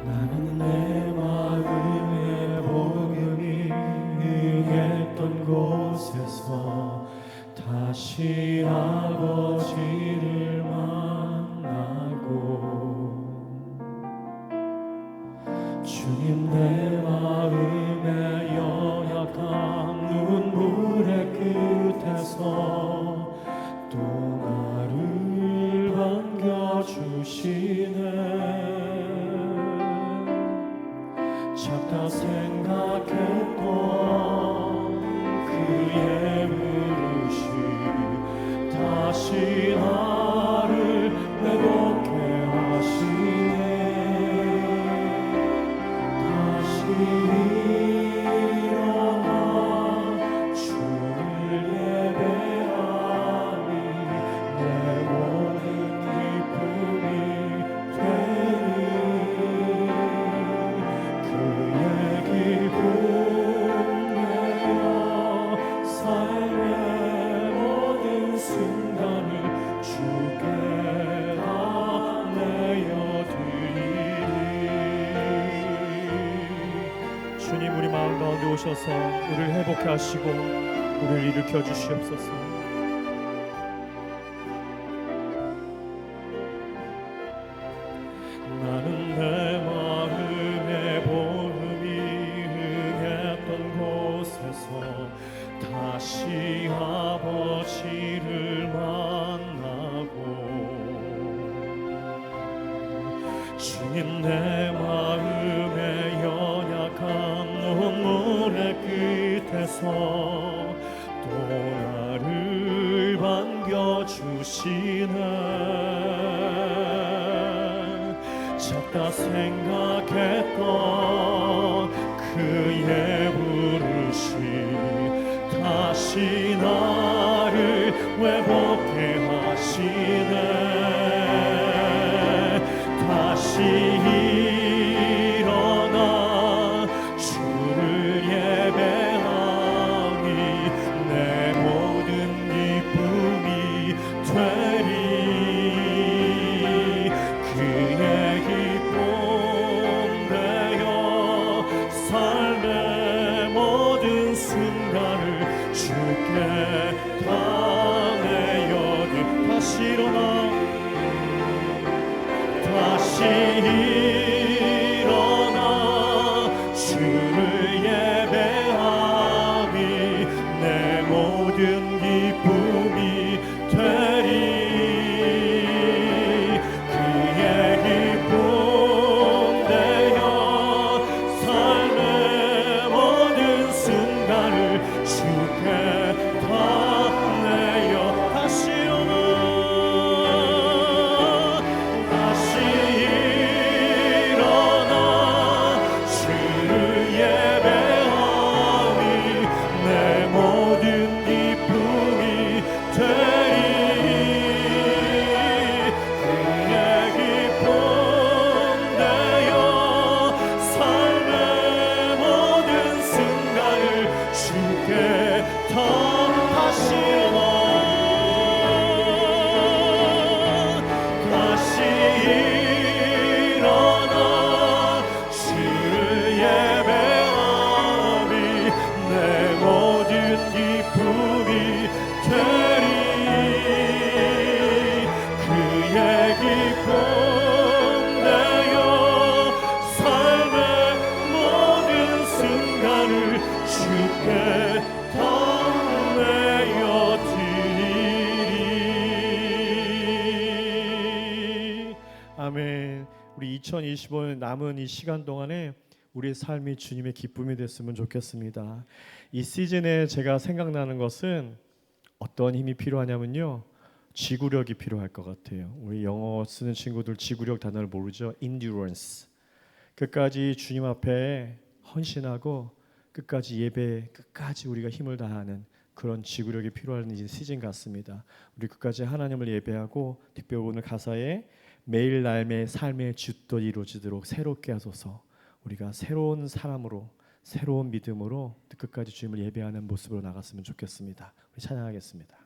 나는 내 마음에 복음이 응했던 곳에서 다시 아버지를 만나고, 주님 내 마음에 연약한 눈물의 끝에서 또 나를 반겨주시네. 작다 생각했던 그의 부르심 다시 나를 회복해 하시네. 다시 일어나 주를 예배하니 내 모든 기쁨이 되리. 그의 기쁨 내어 삶의 모든 순간을 주께 다 내어드리리. 주님, 우리 마음 가운데 오셔서 우리를 회복해 하시고 우리를 일으켜 주시옵소서. 나는 내 마음에 복음이 응했던 곳에서 다시 아버지를 만나고, 주님 내 마음에 연약한 눈물의 끝에서 또 나를 반겨주시네. 작다 생각했던 그의 부르심 다시 나를 회복해 하시네. 다시 일어나 주를 예배하니 내 모든 기쁨이 되리. 그의 기쁨 되어 삶의 모든 순간을 주께 다 내어드. 다시 일어나 주를 예배하니 내 모든 기쁨이 되리. 그의 기쁨 되어 삶의 모든 순간을 주께 다 내어. 다시 일어나 주를 예배하니 내 모든 기쁨이 되리. 그의 기쁨 되어 삶의 모든 순간을 주께 다 다시 일어나 주를 예배하니 내 모든 기쁨이 되리. 그의 기쁨 되어 삶의 모든 순간을 주께 다 내어드리리. 아멘. 우리 2025년 남은 이 시간 동안에 우리의 삶이 주님의 기쁨이 됐으면 좋겠습니다. 이 시즌에 제가 생각나는 것은 어떤 힘이 필요하냐면요, 지구력이 필요할 것 같아요. 우리 영어 쓰는 친구들 지구력 단어를 모르죠? endurance. 끝까지 주님 앞에 헌신하고 끝까지 예배, 끝까지 우리가 힘을 다하는 그런 지구력이 필요한 시즌 같습니다. 우리 끝까지 하나님을 예배하고, 특별히 오늘 가사에 매일 남의 삶의 주도 이루어지도록 새롭게 하소서. 우리가 새로운 사람으로, 새로운 믿음으로 끝까지 주님을 예배하는 모습으로 나갔으면 좋겠습니다. 우리 찬양하겠습니다.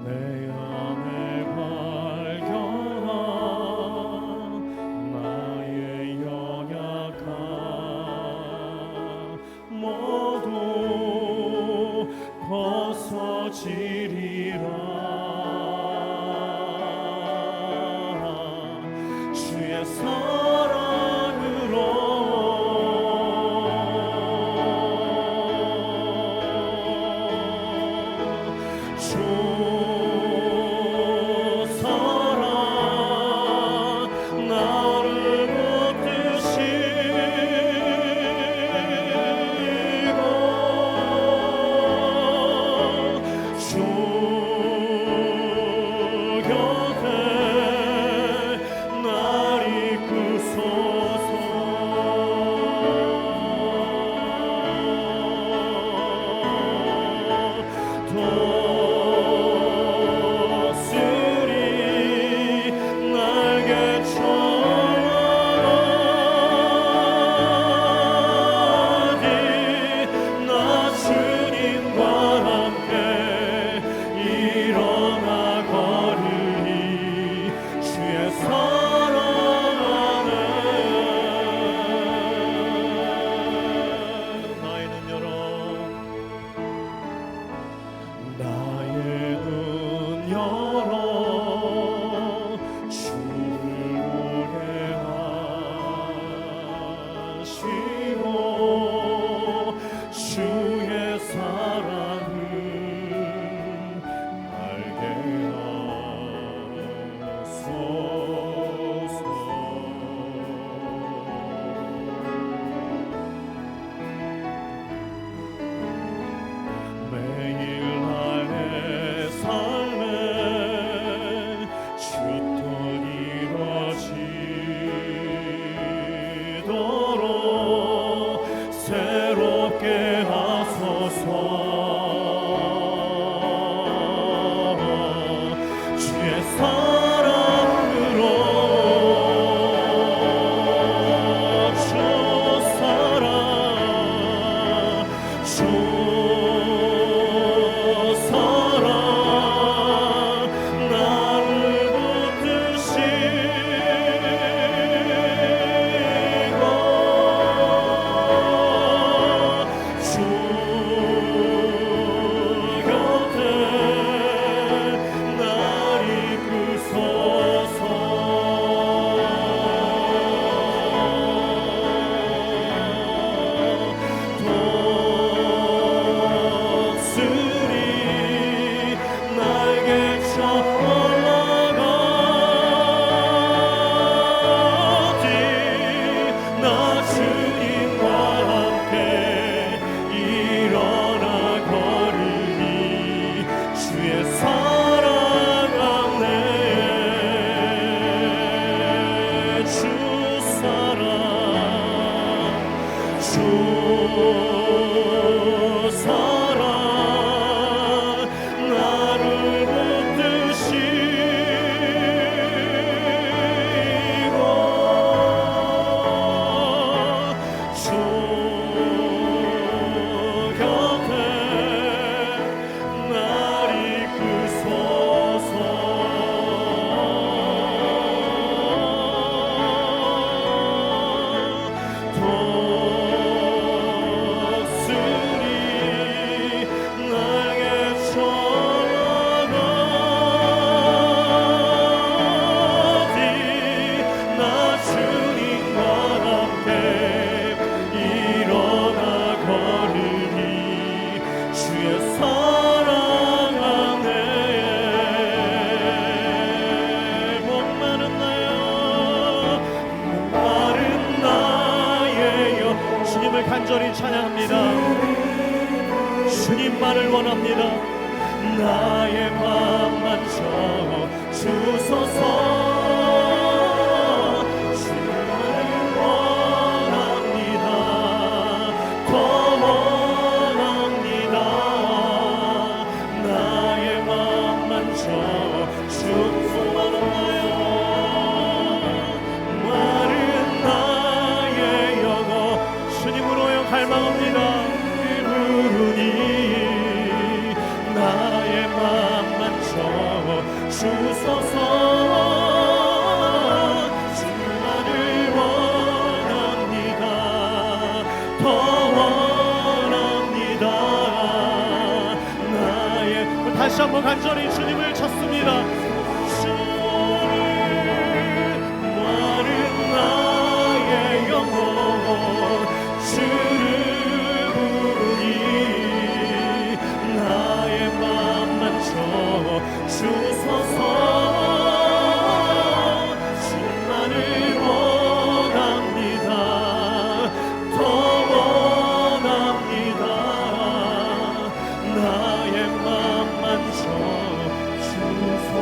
내 안에 발견한 나의 연약함 모두 벗어지리라. 주의 사랑으로 주 사랑 나를 붙드시고 주 곁에 날 이끄소서. 도쓰리 날개처럼 나 주님과 함께 일어나 걸으리. 주의 사랑 안에 나의 눈 열어 나의 눈 열어 주를 보게 하시고 주의 사랑을 알게 하소서. 매일 나의 삶에 주 뜻 이루어지도록 새롭게 하소서. 주의 사랑으로 주 사랑 주 사랑 나를 붙드시고 주 곁에 날 이끄소서. 독수리 날개처럼 올라가리. 나 주님과 함께 일어나 걸으리. 주의 사랑 안에 주 사랑 주 사랑 나를 붙드시고 주 곁에 날 이끄소서. 독수리 날개처럼 어디 나 주님과 함께 일어나 걸으리. 주의 사랑 안에 목마른 나예요. 주님을 간절히 찬양합니다. 주님만을 원합니다. 나의 맘 만져 주소서. 주님만을 원합니다. 더 원합니다. 나의 맘 만져 주 목마른 나요. 마른 다시 한번 간절히 주님을 찾습니다. 주를 마른 나의 영혼 주를 부르니 나의 맘 만져 주소서. 주만을 원합니다. 더 원합니다. 나의 맘 만져 주소서.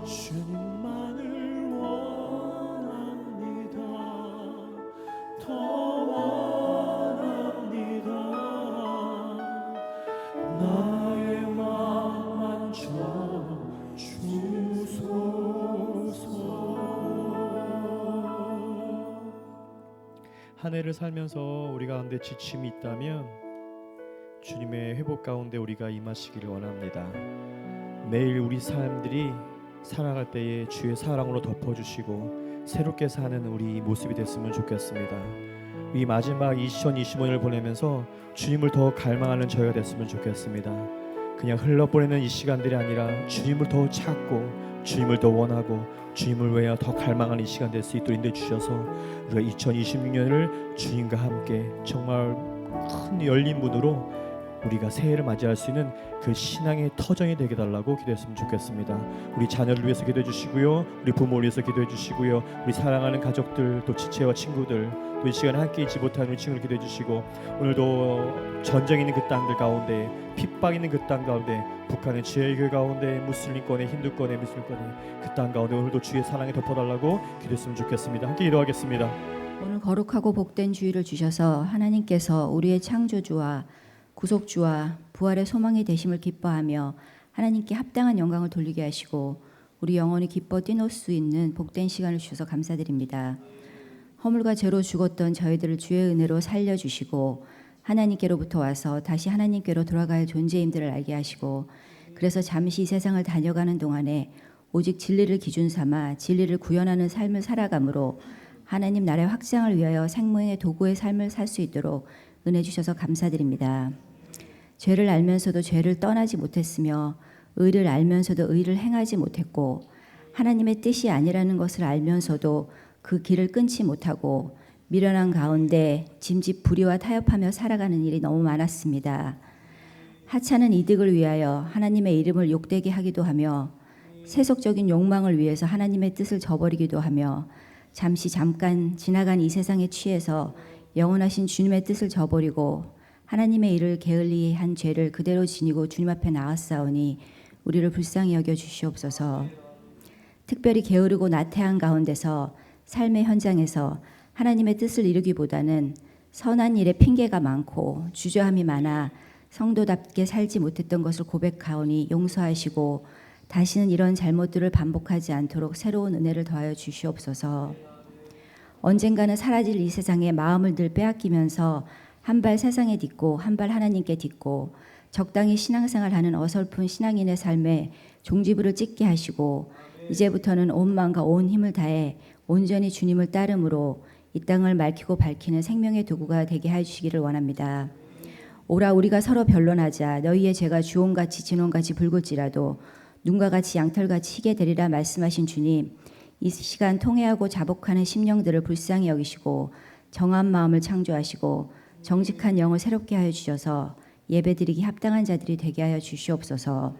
주님만을 원합니다. 더 원합니다. 나의 맘 만져 주소서. 한 해를 살면서 우리 가운데 지침이 있다면 주님의 회복 가운데 우리가 임하시기를 원합니다. 매일 우리 사람들이 살아갈 때에 주의 사랑으로 덮어주시고 새롭게 사는 우리 모습이 됐으면 좋겠습니다. 이 마지막 2025년을 보내면서 주님을 더 갈망하는 저희가 됐으면 좋겠습니다. 그냥 흘러보내는 이 시간들이 아니라 주님을 더 찾고 주님을 더 원하고 주님을 위하여 더 갈망하는 이 시간 될 수 있도록 인도해 주셔서 우리가 2026년을 주님과 함께 정말 큰 열린 문으로 우리가 새해를 맞이할 수 있는 그 신앙의 터전이 되게 달라고 기도했으면 좋겠습니다. 우리 자녀를 위해서 기도해 주시고요, 우리 부모를 위해서 기도해 주시고요, 우리 사랑하는 가족들, 또 지체와 친구들, 또 이 시간에 함께 있지 못하는 우리 친구를 기도해 주시고, 오늘도 전쟁 있는 그 땅들 가운데, 핍박 있는 그 땅 가운데, 북한의 지혜교회 가운데, 무슬림권의 힌두권의 무슬림권의 그 땅 가운데 오늘도 주의 사랑에 덮어달라고 기도했으면 좋겠습니다. 함께 기도하겠습니다. 오늘 거룩하고 복된 주일을 주셔서 하나님께서 우리의 창조주와 구속주와 부활의 소망이 되심을 기뻐하며 하나님께 합당한 영광을 돌리게 하시고 우리 영혼이 기뻐 뛰놀 수 있는 복된 시간을 주셔서 감사드립니다. 허물과 죄로 죽었던 저희들을 주의 은혜로 살려주시고 하나님께로부터 와서 다시 하나님께로 돌아갈 존재임들을 알게 하시고, 그래서 잠시 이 세상을 다녀가는 동안에 오직 진리를 기준 삼아 진리를 구현하는 삶을 살아감으로 하나님 나라의 확장을 위하여 생명의 도구의 삶을 살 수 있도록 은혜 주셔서 감사드립니다. 죄를 알면서도 죄를 떠나지 못했으며 의를 알면서도 의를 행하지 못했고 하나님의 뜻이 아니라는 것을 알면서도 그 길을 끊지 못하고 미련한 가운데 짐짓 불의와 타협하며 살아가는 일이 너무 많았습니다. 하찮은 이득을 위하여 하나님의 이름을 욕되게 하기도 하며 세속적인 욕망을 위해서 하나님의 뜻을 저버리기도 하며 잠깐 지나간 이 세상에 취해서 영원하신 주님의 뜻을 저버리고 하나님의 일을 게을리한 죄를 그대로 지니고 주님 앞에 나왔사오니 우리를 불쌍히 여겨 주시옵소서. 특별히 게으르고 나태한 가운데서 삶의 현장에서 하나님의 뜻을 이루기보다는 선한 일에 핑계가 많고 주저함이 많아 성도답게 살지 못했던 것을 고백하오니 용서하시고 다시는 이런 잘못들을 반복하지 않도록 새로운 은혜를 더하여 주시옵소서. 언젠가는 사라질 이 세상에 마음을 늘 빼앗기면서 한 발 세상에 딛고 한 발 하나님께 딛고 적당히 신앙생활하는 어설픈 신앙인의 삶에 종지부를 찍게 하시고 이제부터는 온 마음과 온 힘을 다해 온전히 주님을 따름으로 이 땅을 맑히고 밝히는 생명의 도구가 되게 해주시기를 원합니다. 오라 우리가 서로 변론하자. 너희의 죄가 주홍같이 진홍같이 붉을지라도 눈과 같이 양털같이 희게 되리라 말씀하신 주님, 이 시간 통회하고 자복하는 심령들을 불쌍히 여기시고 정한 마음을 창조하시고 정직한 영을 새롭게 하여 주셔서 예배드리기 합당한 자들이 되게 하여 주시옵소서.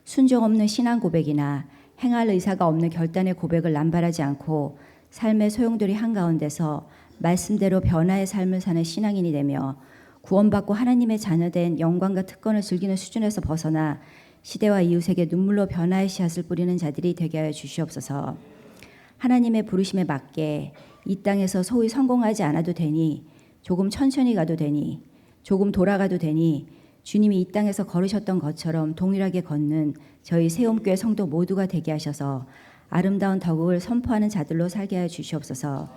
순종 없는 신앙 고백이나 행할 의사가 없는 결단의 고백을 남발하지 않고 삶의 소용돌이 한가운데서 말씀대로 변화의 삶을 사는 신앙인이 되며 구원받고 하나님의 자녀된 영광과 특권을 즐기는 수준에서 벗어나 시대와 이웃에게 눈물로 변화의 씨앗을 뿌리는 자들이 되게 하여 주시옵소서. 하나님의 부르심에 맞게 이 땅에서 소위 성공하지 않아도 되니, 조금 천천히 가도 되니, 조금 돌아가도 되니 주님이 이 땅에서 걸으셨던 것처럼 동일하게 걷는 저희 세움교회 성도 모두가 되게 하셔서 아름다운 덕을 선포하는 자들로 살게 하여 주시옵소서.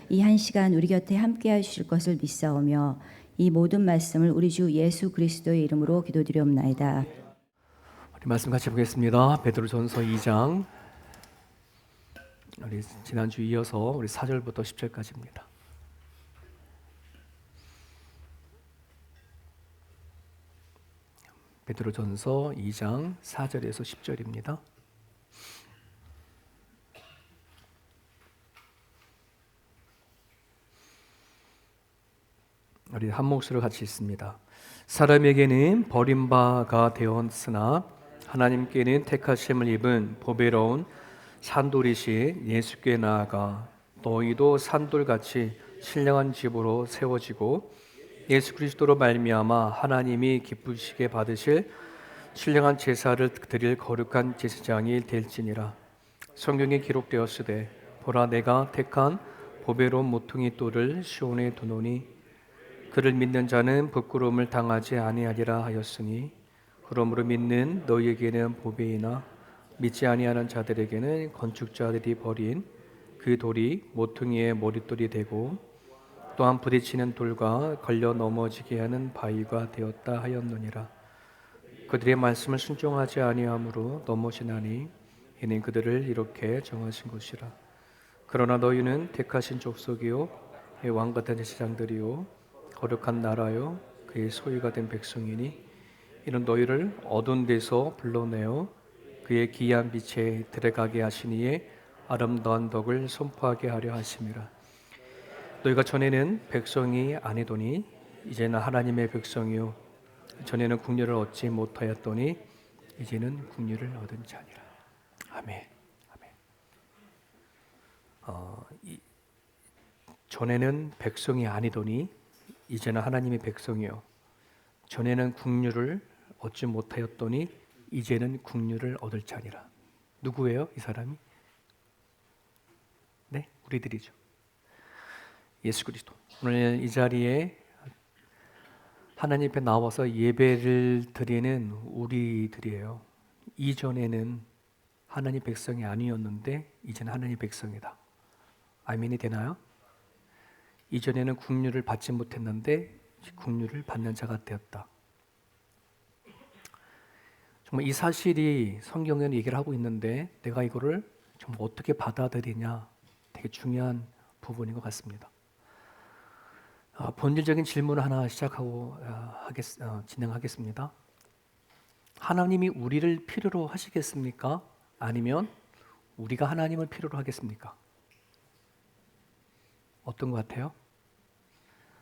이 한 시간 우리 곁에 함께 해 주실 것을 믿사오며 이 모든 말씀을 우리 주 예수 그리스도의 이름으로 기도드리옵나이다. 우리 말씀 같이 보겠습니다. 베드로전서 2장, 우리 지난주 이어서 우리 4절부터 10절까지입니다. 베드로전서 2장 4절에서 10절입니다. 우리 한 목소리로 같이 읽습니다. 사람에게는 버림바가 되었으나 하나님께는 택하심을 입은 보배로운 산돌이신 예수께 나아가 너희도 산돌같이 신령한 집으로 세워지고 예수 그리스도로 말미암아 하나님이 기쁘시게 받으실 신령한 제사를 드릴 거룩한 제사장이 될지니라. 성경에 기록되었으되 보라 내가 택한 보배로운 모퉁이 돌을 시온에 두노니 그를 믿는 자는 부끄러움을 당하지 아니하리라 하였으니 그러므로 믿는 너희에게는 보배이나 믿지 아니하는 자들에게는 건축자들이 버린 그 돌이 모퉁이의 머릿돌이 되고 또한 부딪히는 돌과 걸려 넘어지게 하는 바위가 되었다 하였느니라. 그들의 말씀을 순종하지 아니하므로 넘어지나니 이는 그들을 이렇게 정하신 것이라. 그러나 너희는 택하신 족속이요 왕 같은 제사장들이요 거룩한 나라요 그의 소유가 된 백성이니 이는 너희를 어두운 데서 불러내어 그의 기이한 빛에 들어가게 하시니에 아름다운 덕을 선포하게 하려 하심이라. 너희가 전에는 백성이 아니더니 이제는 하나님의 백성이요 전에는 국류를 얻지 못하였더니 이제는 국류를 얻은 자니라. 아멘. 아멘. 전에는 백성이 아니더니 이제는 하나님의 백성이요 전에는 국류를 얻지 못하였더니 이제는 국류를 얻을 자니라. 누구예요? 이 사람이? 네, 우리들이죠. 예수 그리스도. 오늘 이 자리에 하나님 앞에 나와서 예배를 드리는 우리들이에요. 이전에는 하나님 백성이 아니었는데 이제는 하나님 백성이다. 아멘이 되나요? 이전에는 국류를 받지 못했는데 국류를 받는 자가 되었다. 정말 이 사실이 성경에는 얘기를 하고 있는데 내가 이거를 좀 어떻게 받아들이냐 되게 중요한 부분인 것 같습니다. 본질적인 질문을 하나 시작하고 진행하겠습니다. 하나님이 우리를 필요로 하시겠습니까? 아니면 우리가 하나님을 필요로 하겠습니까? 어떤 것 같아요?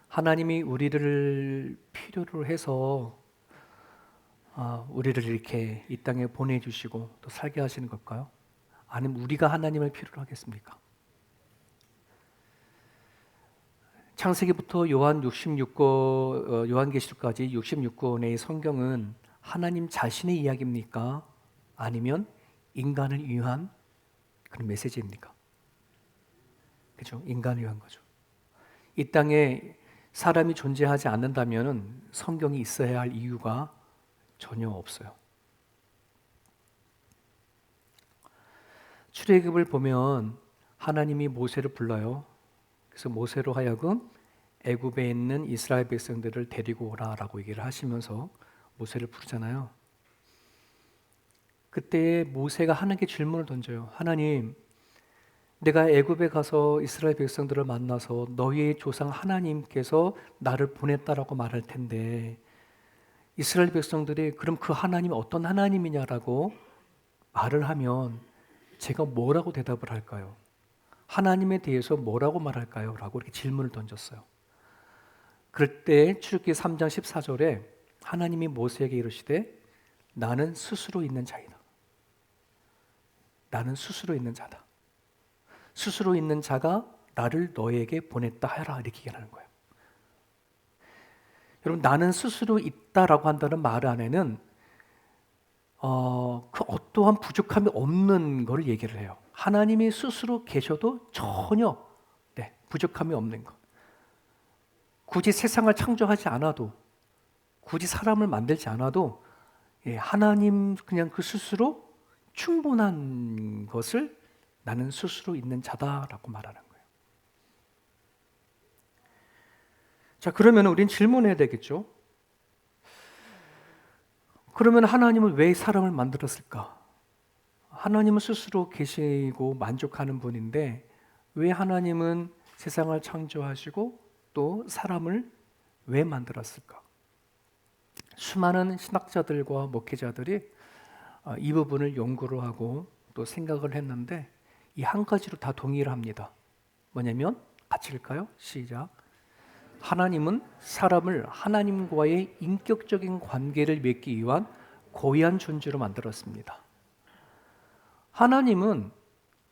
하나님이 우리를 필요로 해서 우리를 이렇게 이 땅에 보내주시고 또 살게 하시는 걸까요? 아니면 우리가 하나님을 필요로 하겠습니까? 창세기부터 요한계시록까지 66권의 성경은 하나님 자신의 이야기입니까? 아니면 인간을 위한 그런 메시지입니까? 그렇죠? 인간을 위한 거죠. 이 땅에 사람이 존재하지 않는다면 성경이 있어야 할 이유가 전혀 없어요. 출애굽을 보면 하나님이 모세를 불러요. 그래서 모세로 하여금 애굽에 있는 이스라엘 백성들을 데리고 오라라고 얘기를 하시면서 모세를 부르잖아요. 그때 모세가 하나님께 질문을 던져요. 하나님, 내가 애굽에 가서 이스라엘 백성들을 만나서 너희의 조상 하나님께서 나를 보냈다라고 말할 텐데 이스라엘 백성들이 그럼 그 하나님이 어떤 하나님이냐라고 말을 하면 제가 뭐라고 대답을 할까요? 하나님에 대해서 뭐라고 말할까요? 라고 이렇게 질문을 던졌어요. 그럴 때 출애굽기 3장 14절에 하나님이 모세에게 이르시되 나는 스스로 있는 자이다. 나는 스스로 있는 자다. 스스로 있는 자가 나를 너에게 보냈다 하라 이렇게 얘기하는 거예요. 여러분 나는 스스로 있다라고 한다는 말 안에는 그 어떠한 부족함이 없는 것을 얘기를 해요. 하나님이 스스로 계셔도 전혀 부족함이 없는 것. 굳이 세상을 창조하지 않아도 굳이 사람을 만들지 않아도 하나님 그냥 그 스스로 충분한 것을 나는 스스로 있는 자다라고 말하는 거예요. 자, 그러면 우린 질문해야 되겠죠. 그러면 하나님은 왜 사람을 만들었을까? 하나님은 스스로 계시고 만족하는 분인데 왜 하나님은 세상을 창조하시고 또 사람을 왜 만들었을까? 수많은 신학자들과 목회자들이 이 부분을 연구를 하고 또 생각을 했는데 이 한 가지로 다 동의를 합니다. 뭐냐면 같이 읽을까요? 시작. 하나님은 사람을 하나님과의 인격적인 관계를 맺기 위한 고유한 존재로 만들었습니다. 하나님은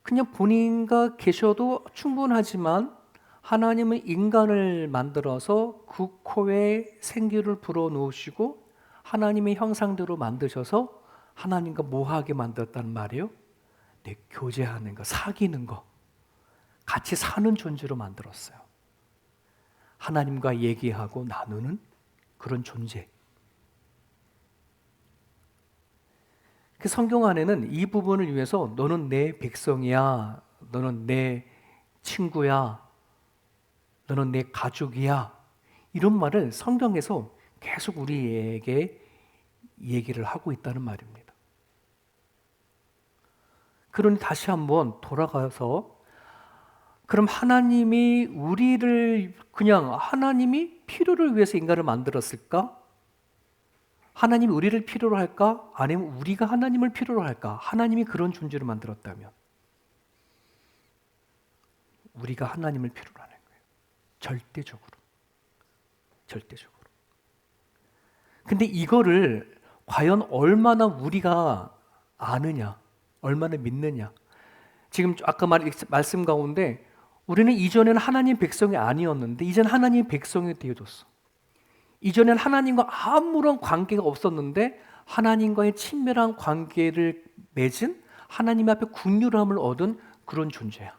그냥 본인과 계셔도 충분하지만 하나님은 인간을 만들어서 그 코에 생기를 불어넣으시고 하나님의 형상대로 만드셔서 하나님과 뭐하게 만들었다는 말이에요? 네, 교제하는 거, 사귀는 거, 같이 사는 존재로 만들었어요. 하나님과 얘기하고 나누는 그런 존재. 그 성경 안에는 이 부분을 위해서 너는 내 백성이야, 너는 내 친구야, 너는 내 가족이야, 이런 말을 성경에서 계속 우리에게 얘기를 하고 있다는 말입니다. 그러니 다시 한번 돌아가서 그럼 하나님이 우리를 그냥 하나님이 필요를 위해서 인간을 만들었을까? 하나님이 우리를 필요로 할까? 아니면 우리가 하나님을 필요로 할까? 하나님이 그런 존재로 만들었다면 우리가 하나님을 필요로 하는 거예요. 절대적으로. 근데 이거를 과연 얼마나 우리가 아느냐, 얼마나 믿느냐. 지금 아까 말씀 가운데 우리는 이전에는 하나님 백성이 아니었는데 이제는 하나님 백성이 되어졌어. 이전에는 하나님과 아무런 관계가 없었는데 하나님과의 친밀한 관계를 맺은 하나님 앞에 긍휼함을 얻은 그런 존재야.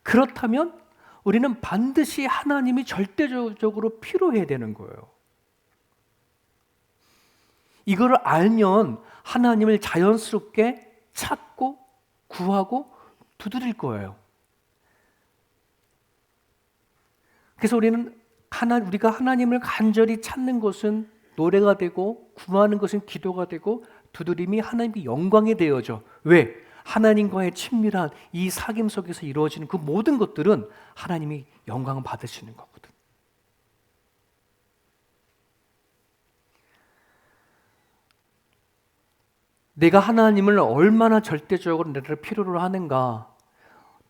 그렇다면 우리는 반드시 하나님이 절대적으로 필요해야 되는 거예요. 이거를 알면 하나님을 자연스럽게 찾고 구하고 두드릴 거예요. 그래서 우리가 하나님을 간절히 찾는 것은 노래가 되고 구하는 것은 기도가 되고 두드림이 하나님께 영광이 되어져. 왜? 하나님과의 친밀한 이 사귐 속에서 이루어지는 그 모든 것들은 하나님이 영광을 받으시는 거거든. 내가 하나님을 얼마나 절대적으로 나를 필요로 하는가.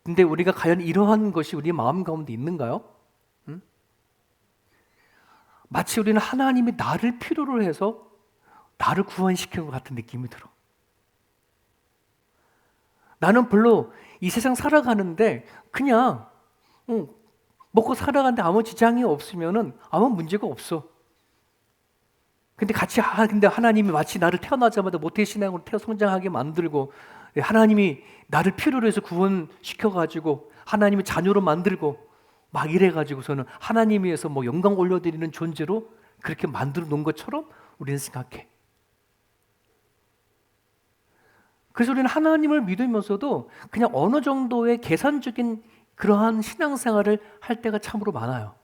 근데 우리가 과연 이러한 것이 우리 마음 가운데 있는가요? 응? 마치 우리는 하나님이 나를 필요로 해서 나를 구원시킨 것 같은 느낌이 들어. 나는 별로 이 세상 살아가는데 그냥 먹고 살아가는데 아무 지장이 없으면은 아무 문제가 없어. 근데 하나님이 마치 나를 태어나자마자 모태신앙으로 성장하게 만들고 하나님이 나를 필요로 해서 구원시켜가지고 하나님의 자녀로 만들고 막 이래가지고서는 하나님 위해서 뭐 영광 올려드리는 존재로 그렇게 만들어 놓은 것처럼 우리는 생각해. 그래서 우리는 하나님을 믿으면서도 그냥 어느 정도의 계산적인 그러한 신앙생활을 할 때가 참으로 많아요.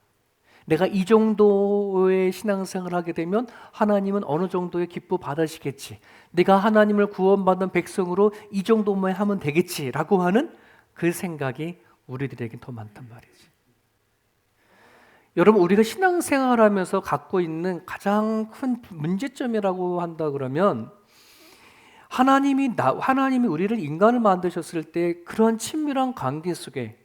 내가 이 정도의 신앙생활을 하게 되면 하나님은 어느 정도의 기쁨 받으시겠지. 내가 하나님을 구원받은 백성으로 이 정도만 하면 되겠지라고 하는 그 생각이 우리들에게 더 많단 말이지. 여러분, 우리가 신앙생활하면서 갖고 있는 가장 큰 문제점이라고 한다 그러면 하나님이 우리를 인간을 만드셨을 때 그런 친밀한 관계 속에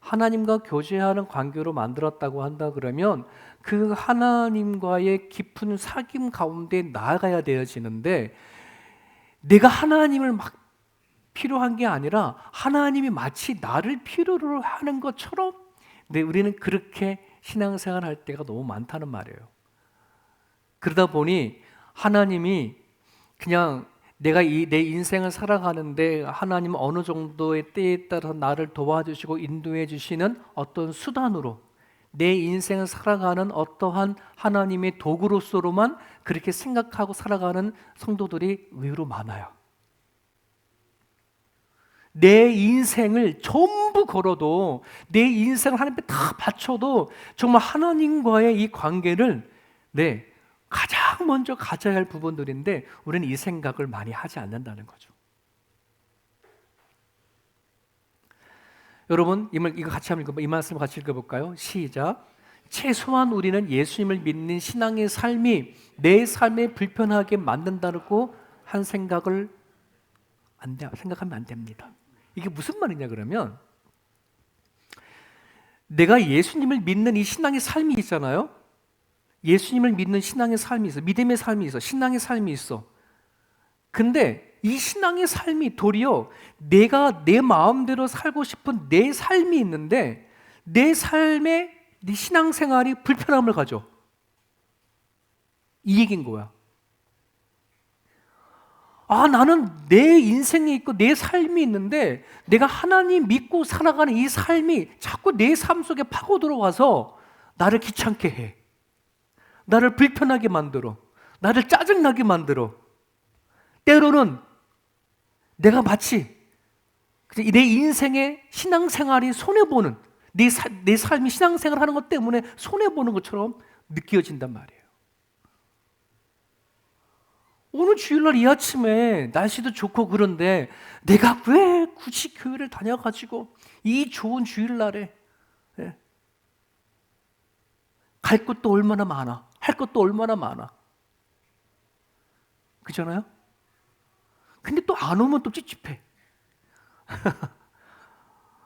하나님과 교제하는 관계로 만들었다고 한다 그러면 그 하나님과의 깊은 사귐 가운데 나아가야 되어지는데 내가 하나님을 막 필요한 게 아니라 하나님이 마치 나를 필요로 하는 것처럼 우리는 그렇게 신앙생활 할 때가 너무 많다는 말이에요. 그러다 보니 하나님이 그냥 내가 내 인생을 살아가는데 하나님은 어느 정도의 때에 따라서 나를 도와주시고 인도해 주시는 어떤 수단으로 내 인생을 살아가는 어떠한 하나님의 도구로서로만 그렇게 생각하고 살아가는 성도들이 의외로 많아요. 내 인생을 전부 걸어도 내 인생을 하나님께 다 바쳐도 정말 하나님과의 이 관계를 가장 먼저 가져야 할 부분들인데 우리는 이 생각을 많이 하지 않는다는 거죠. 여러분, 이거 같이 한번 이 말씀 같이 읽어볼까요? 시작. 최소한 우리는 예수님을 믿는 신앙의 삶이 내 삶에 불편하게 만든다고 한 생각하면 안 됩니다. 이게 무슨 말이냐 그러면, 내가 예수님을 믿는 이 신앙의 삶이 있잖아요. 예수님을 믿는 신앙의 삶이 있어. 믿음의 삶이 있어. 신앙의 삶이 있어. 근데 이 신앙의 삶이 도리어 내가 내 마음대로 살고 싶은 내 삶이 있는데, 내 삶의 네 신앙생활이 불편함을 가져. 이 얘기인 거야. 나는 내 인생이 있고 내 삶이 있는데 내가 하나님 믿고 살아가는 이 삶이 자꾸 내 삶 속에 파고 들어와서 나를 귀찮게 해. 나를 불편하게 만들어. 나를 짜증나게 만들어. 때로는 내가 마치 내 인생의 신앙생활이 손해보는, 내 삶이 신앙생활 하는 것 때문에 손해보는 것처럼 느껴진단 말이에요. 오늘 주일날 이 아침에 날씨도 좋고 그런데 내가 왜 굳이 교회를 다녀가지고 이 좋은 주일날에 갈 것도 얼마나 많아, 할 것도 얼마나 많아, 그렇잖아요? 근데 또 안 오면 또 찝찝해.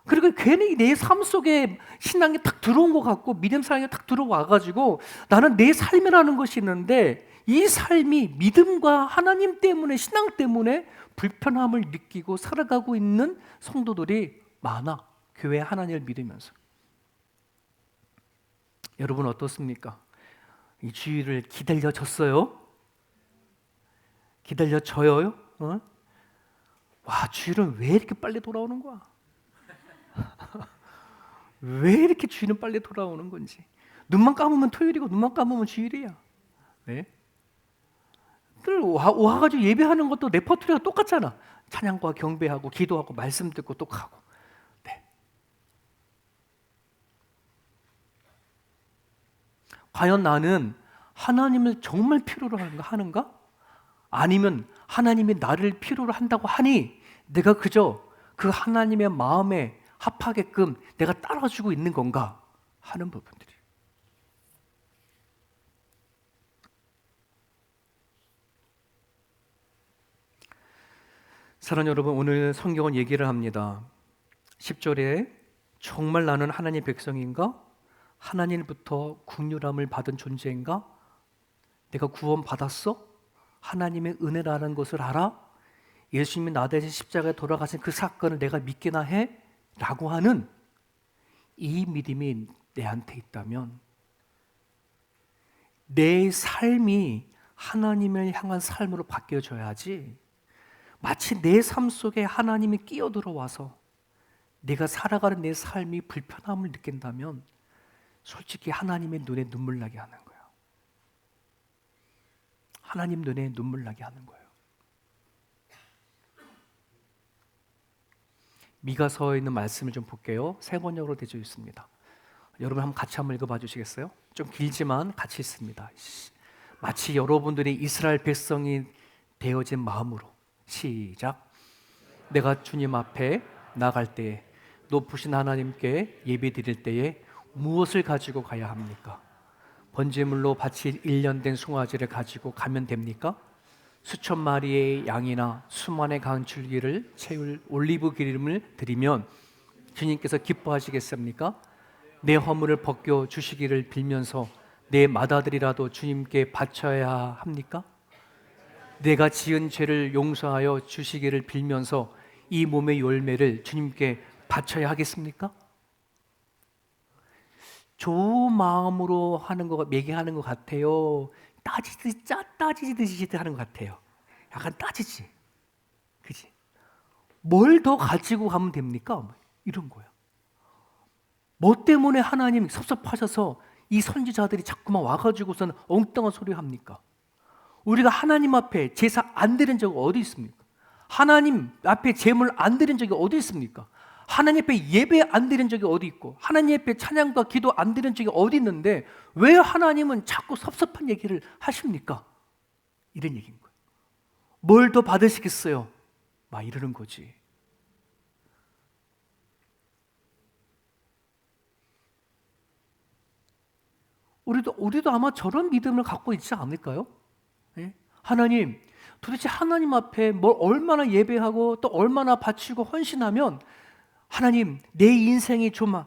그리고 괜히 내 삶 속에 신앙이 탁 들어온 것 같고 믿음 사랑이 탁 들어와가지고 나는 내 삶이라는 것이 있는데 이 삶이 믿음과 하나님 때문에, 신앙 때문에 불편함을 느끼고 살아가고 있는 성도들이 많아. 교회 하나님을 믿으면서. 여러분 어떻습니까? 이 주일을 기다려졌어요? 기다려져요? 와, 주일은 왜 이렇게 빨리 돌아오는 거야? 왜 이렇게 주일은 빨리 돌아오는 건지. 눈만 감으면 토요일이고 눈만 감으면 주일이야. 네? 와가지고 예배하는 것도 레퍼토리가 똑같잖아. 찬양과 경배하고 기도하고 말씀 듣고 또 가고. 네. 과연 나는 하나님을 정말 필요로 하는가? 아니면 하나님이 나를 필요로 한다고 하니 내가 그저 그 하나님의 마음에 합하게끔 내가 따라주고 있는 건가 하는 부분들이. 사랑하는 여러분, 오늘 성경은 얘기를 합니다. 10절에 정말 나는 하나님의 백성인가? 하나님부터 긍휼함을 받은 존재인가? 내가 구원받았어? 하나님의 은혜라는 것을 알아? 예수님이 나 대신 십자가에 돌아가신 그 사건을 내가 믿기나 해? 라고 하는 이 믿음이 내한테 있다면 내 삶이 하나님을 향한 삶으로 바뀌어져야지, 마치 내 삶 속에 하나님이 끼어들어와서 내가 살아가는 내 삶이 불편함을 느낀다면 솔직히 하나님의 눈에 눈물 나게 하는 거예요. 하나님 눈에 눈물 나게 하는 거예요. 미가서에 있는 말씀을 좀 볼게요. 세 번역으로 되어 있습니다. 여러분 같이 한번 읽어봐 주시겠어요? 좀 길지만 같이 있습니다. 마치 여러분들이 이스라엘 백성이 되어진 마음으로. 시작. 내가 주님 앞에 나갈 때에 높으신 하나님께 예배 드릴 때에 무엇을 가지고 가야 합니까? 번제물로 바칠 1년 된 송아지를 가지고 가면 됩니까? 수천 마리의 양이나 수만의 강줄기를 채울 올리브 기름을 드리면 주님께서 기뻐하시겠습니까? 내 허물을 벗겨 주시기를 빌면서 내 맏아들이라도 주님께 바쳐야 합니까? 내가 지은 죄를 용서하여 주시기를 빌면서 이 몸의 열매를 주님께 바쳐야 하겠습니까? 좋은 마음으로 하는 거, 얘기하는 것 같아요. 따지듯이 하는 것 같아요. 약간 따지지, 그지? 뭘 더 가지고 가면 됩니까? 이런 거야. 뭐 때문에 하나님 섭섭하셔서 이 선지자들이 자꾸만 와가지고서는 엉뚱한 소리 합니까? 우리가 하나님 앞에 제사 안 드린 적이 어디 있습니까? 하나님 앞에 제물 안 드린 적이 어디 있습니까? 하나님 앞에 예배 안 드린 적이 어디 있고 하나님 앞에 찬양과 기도 안 드린 적이 어디 있는데 왜 하나님은 자꾸 섭섭한 얘기를 하십니까? 이런 얘기인 거예요. 뭘 더 받으시겠어요? 막 이러는 거지. 우리도 아마 저런 믿음을 갖고 있지 않을까요? 예? 하나님, 도대체 하나님 앞에 뭘 얼마나 예배하고 또 얼마나 바치고 헌신하면 하나님 내 인생이 좀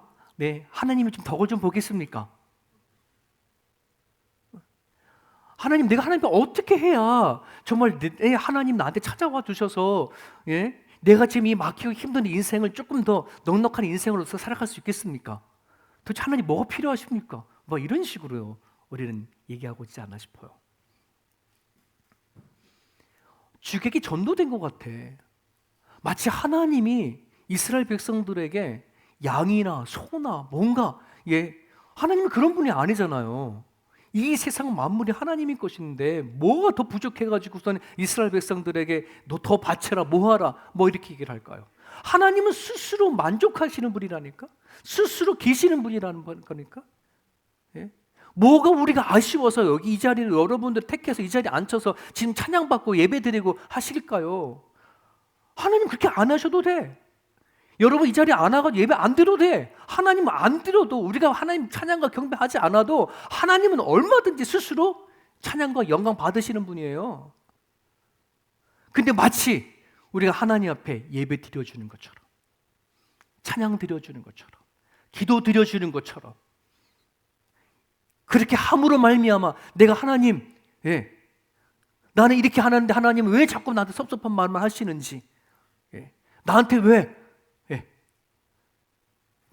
하나님이 좀 덕을 좀 보겠습니까? 하나님, 내가 하나님께 어떻게 해야 정말 하나님 나한테 찾아와 주셔서 내가 지금 이 막히고 힘든 인생을 조금 더 넉넉한 인생으로서 살아갈 수 있겠습니까? 도대체 하나님 뭐가 필요하십니까? 뭐 이런 식으로 우리는 얘기하고 있지 않나 싶어요. 주객이 전도된 것 같아. 마치 하나님이 이스라엘 백성들에게 양이나 소나 뭔가 하나님은 그런 분이 아니잖아요. 이 세상 만물이 하나님의 것인데 뭐가 더 부족해가지고선 이스라엘 백성들에게 너 더 바쳐라 뭐하라 뭐 이렇게 얘기를 할까요? 하나님은 스스로 만족하시는 분이라니까, 스스로 계시는 분이라는 거니까. 뭐가 우리가 아쉬워서 여기 이 자리를 여러분들 택해서 이 자리에 앉혀서 지금 찬양받고 예배드리고 하실까요? 하나님 그렇게 안 하셔도 돼. 여러분 이 자리에 안 와가지고 예배 안 드려도 돼. 하나님 안 드려도, 우리가 하나님 찬양과 경배하지 않아도 하나님은 얼마든지 스스로 찬양과 영광 받으시는 분이에요. 근데 마치 우리가 하나님 앞에 예배 드려주는 것처럼, 찬양 드려주는 것처럼, 기도 드려주는 것처럼, 그렇게 함으로 말미암아 내가 하나님, 나는 이렇게 하는데 하나님은 왜 자꾸 나한테 섭섭한 말만 하시는지, 나한테 왜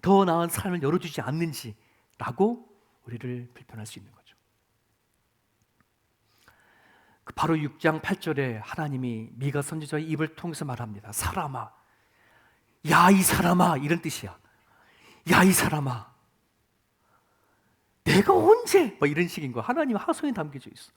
더 나은 삶을 열어주지 않는지라고 우리를 비판할 수 있는 거죠. 바로 6장 8절에 하나님이 미가 선지자의 입을 통해서 말합니다. 사람아, 야 이 사람아, 이런 뜻이야. 야 이 사람아, 내가 언제? 뭐 이런 식인 거야. 하나님 하소연이 담겨져 있어.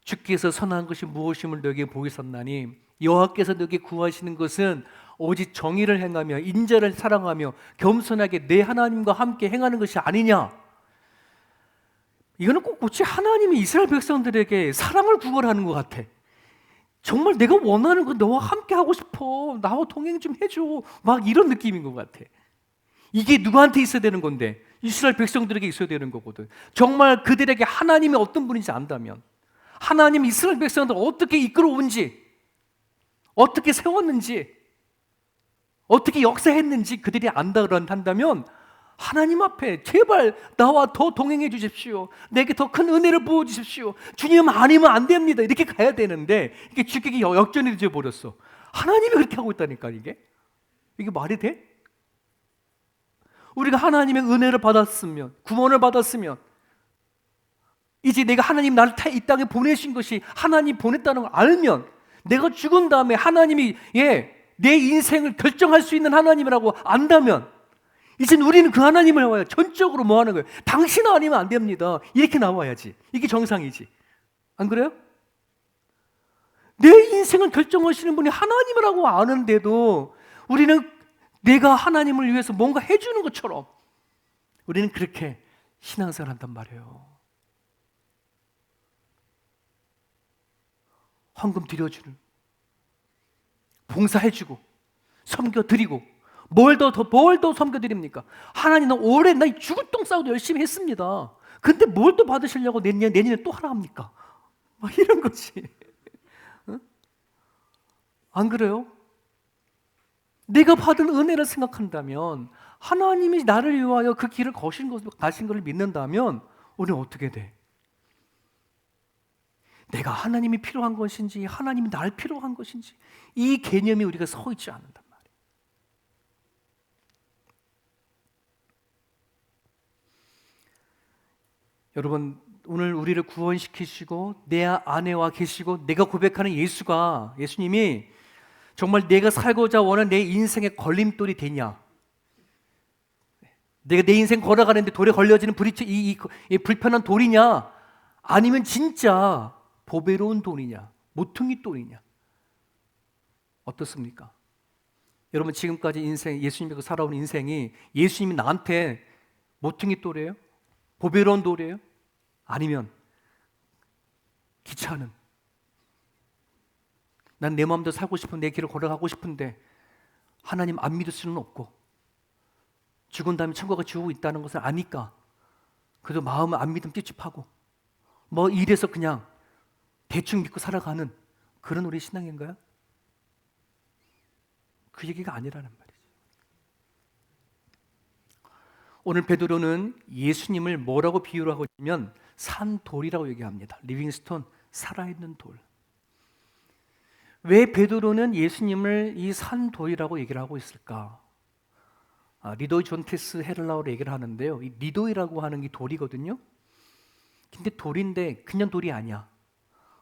주께서 선한 것이 무엇임을 너에게 보이셨나니 여호와께서 너에게 구하시는 것은 오직 정의를 행하며 인자를 사랑하며 겸손하게 내 하나님과 함께 행하는 것이 아니냐. 이거는 꼭 고치 하나님이 이스라엘 백성들에게 사랑을 구걸하는 것 같아. 정말 내가 원하는 거 너와 함께 하고 싶어, 나와 동행 좀 해줘, 막 이런 느낌인 것 같아. 이게 누구한테 있어야 되는 건데? 이스라엘 백성들에게 있어야 되는 거거든. 정말 그들에게 하나님이 어떤 분인지 안다면, 하나님 이스라엘 백성들 어떻게 이끌어온지, 어떻게 세웠는지, 어떻게 역사했는지 그들이 한다면 하나님 앞에 제발 나와 더 동행해 주십시오. 내게 더 큰 은혜를 부어 주십시오. 주님 아니면 안 됩니다. 이렇게 가야 되는데 이게 주객이 역전이 되어 버렸어. 하나님이 그렇게 하고 있다니까. 이게 말이 돼? 우리가 하나님의 은혜를 받았으면, 구원을 받았으면, 이제 내가 하나님 나를 이 땅에 보내신 것이 하나님 보냈다는 걸 알면, 내가 죽은 다음에 하나님이 내 인생을 결정할 수 있는 하나님이라고 안다면, 이제 우리는 그 하나님을 나와야 전적으로 뭐 하는 거예요? 당신 아니면 안 됩니다. 이렇게 나와야지. 이게 정상이지. 안 그래요? 내 인생을 결정하시는 분이 하나님이라고 아는데도 우리는 내가 하나님을 위해서 뭔가 해주는 것처럼 우리는 그렇게 신앙생활을 한단 말이에요. 헌금 드려주는, 봉사해주고, 섬겨드리고, 뭘 더 섬겨드립니까? 하나님, 나 올해 나 죽을 똥 싸고도 열심히 했습니다. 근데 뭘 또 받으시려고 내년에 또 하라 합니까? 막 이런 거지. 응? 안 그래요? 내가 받은 은혜를 생각한다면, 하나님이 나를 위하여 그 길을 가신 것을 믿는다면 우리는 어떻게 돼? 내가 하나님이 필요한 것인지 하나님이 날 필요한 것인지 이 개념이 우리가 서 있지 않는단 말이에요. 여러분, 오늘 우리를 구원시키시고 내 안에와 계시고 내가 고백하는 예수님이 정말 내가 살고자 원하는 내 인생의 걸림돌이 되냐? 내가 내 인생 걸어가는데 돌에 걸려지는 이 불편한 돌이냐? 아니면 진짜 보배로운 돌이냐? 모퉁이 돌이냐? 어떻습니까? 여러분, 지금까지 인생, 예수님 믿고 살아온 인생이 예수님이 나한테 모퉁이 돌이에요? 보배로운 돌이에요? 아니면 귀찮은, 난 내 마음대로 살고 싶은 내 길을 걸어가고 싶은데 하나님 안 믿을 수는 없고 죽은 다음에 천국에 지옥이 있다는 것을 아니까 그래도 마음은 안 믿으면 찝찝하고 뭐 이래서 그냥 대충 믿고 살아가는 그런 우리 신앙인가요? 그 얘기가 아니라는 말이죠. 오늘 베드로는 예수님을 뭐라고 비유를 하고 있냐면 산돌이라고 얘기합니다. 리빙스톤, 살아있는 돌. 왜 베드로는 예수님을 이 산돌이라고 얘기를 하고 있을까? 리도이 존테스 헤를라어로 얘기를 하는데요. 이 리도이라고 하는 게 돌이거든요. 근데 돌인데 그냥 돌이 아니야.